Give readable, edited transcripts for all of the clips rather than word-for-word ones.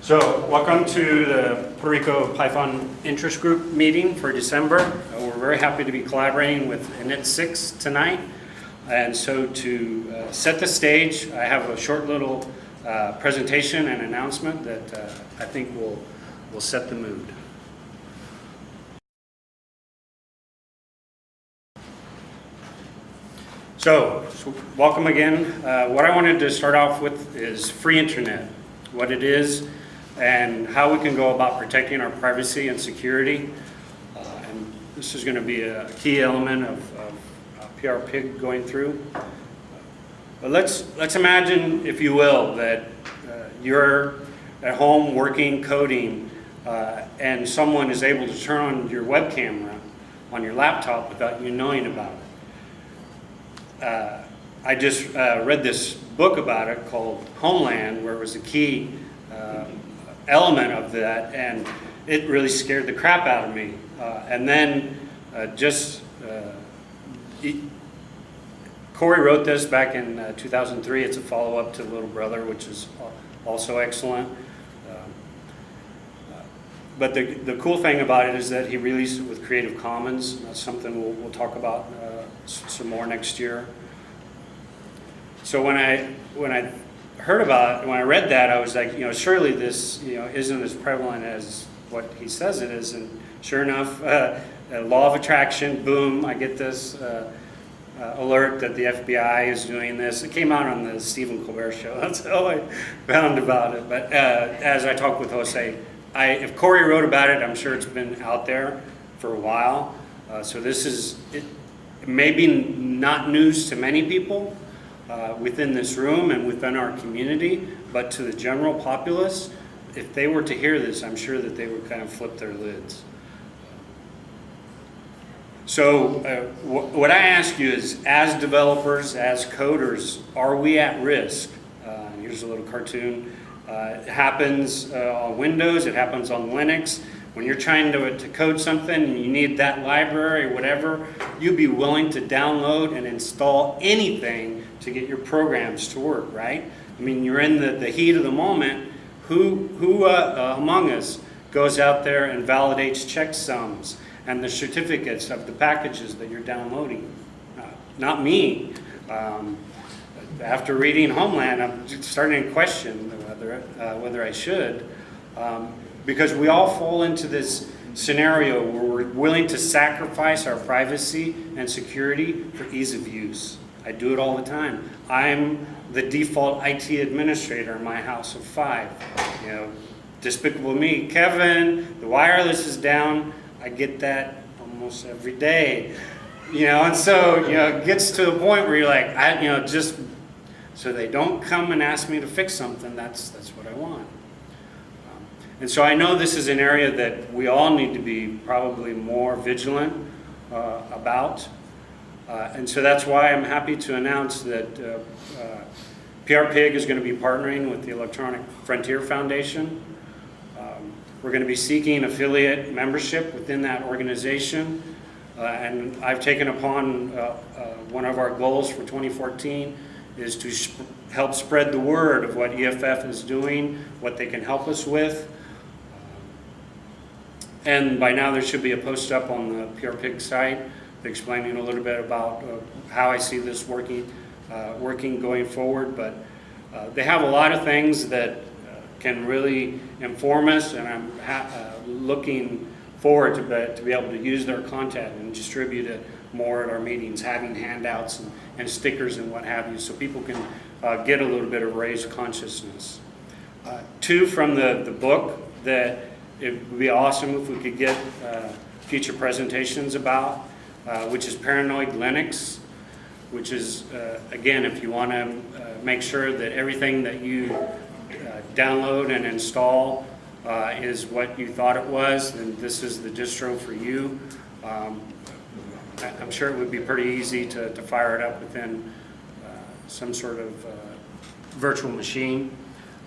So, welcome to the Puerto Rico Python Interest Group meeting for December. We're very happy to be collaborating with Init 6 tonight. And so to set the stage, I have a short little presentation and announcement that I think will set the mood. So, welcome again. What I wanted to start off with is free internet, what it is, and how we can go about protecting our privacy and security. And this is going to be a key element of prPIG going through. But let's imagine, if you will, that you're at home working, coding, and someone is able to turn on your web camera on your laptop without you knowing about it. I just read this book about it called Homeland, where it was a key element of that, and it really scared the crap out of me. And then Corey wrote this back in 2003. It's a follow-up to Little Brother, which is also excellent. But the cool thing about it is that he released it with Creative Commons. That's something we'll talk about some more next year. So when I heard about it, when I read that, I was like, surely this, isn't as prevalent as what he says it is. And sure enough, law of attraction, boom, I get this alert that the FBI is doing this. It came out on the Stephen Colbert show. That's how I found about it. But as I talked with Jose, if Corey wrote about it, I'm sure it's been out there for a while. So this is maybe not news to many people within this room and within our community, but to the general populace, if they were to hear this, I'm sure that they would kind of flip their lids. So what I ask you is, as developers, as coders, are we at risk? Here's a little cartoon. It happens on Windows, it happens on Linux. When you're trying to code something and you need that library or whatever, you'd be willing to download and install anything to get your programs to work, right? I mean, you're in the heat of the moment. Who among us goes out there and validates checksums and the certificates of the packages that you're downloading? Not me. After reading Homeland, I'm starting to question whether I should. Because we all fall into this scenario where we're willing to sacrifice our privacy and security for ease of use. I do it all the time. I'm the default IT administrator in my house of 5. Despicable me. Kevin, the wireless is down. I get that almost every day. And so, it gets to a point where you're like, just so they don't come and ask me to fix something, that's what I want. And so I know this is an area that we all need to be probably more vigilant about. And so that's why I'm happy to announce that prPIG is going to be partnering with the Electronic Frontier Foundation. We're going to be seeking affiliate membership within that organization. And I've taken upon one of our goals for 2014 is to help spread the word of what EFF is doing, what they can help us with. And by now there should be a post up on the prPIG site explaining a little bit about how I see this working going forward. But they have a lot of things that can really inform us, and I'm looking forward to be able to use their content and distribute it more at our meetings, having handouts and stickers and what have you, so people can get a little bit of raised consciousness. 2 from the book that it would be awesome if we could get future presentations about, which is Paranoid Linux, which is, again, if you want to make sure that everything that you download and install is what you thought it was, then this is the distro for you. I'm sure it would be pretty easy to fire it up within some sort of virtual machine.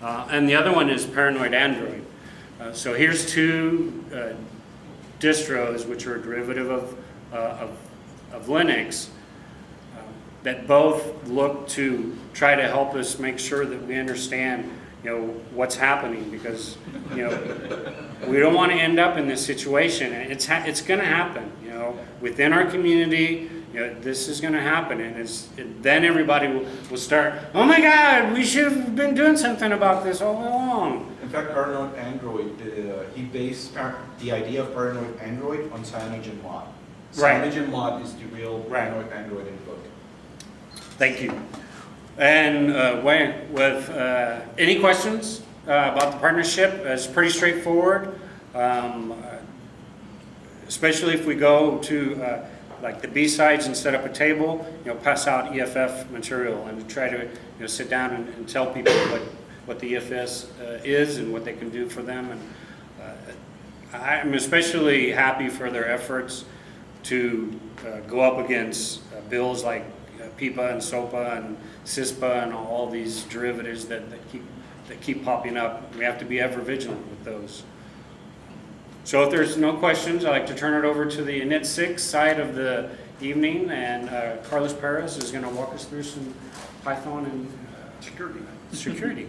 And the other one is Paranoid Android. So here's 2 distros, which are a derivative of Linux, that both look to try to help us make sure that we understand what's happening, because, we don't want to end up in this situation. And it's going to happen, within our community. This is going to happen, and then everybody will start, oh my God, we should have been doing something about this all along. In fact, Paranoid Android, he based the idea of Paranoid Android on CyanogenMod. Right. CyanogenMod is the real Paranoid Android in the book. Thank you. And Wayne, with any questions about the partnership? It's pretty straightforward, especially if we go to like the B-sides and set up a table, pass out EFF material and try to sit down and tell people what the EFS is and what they can do for them. And I'm especially happy for their efforts to go up against bills like PIPA and SOPA and CISPA and all these derivatives that keep popping up. We have to be ever vigilant with those. So if there's no questions, I'd like to turn it over to the Init 6 side of the evening, and Carlos Perez is going to walk us through some Python and security.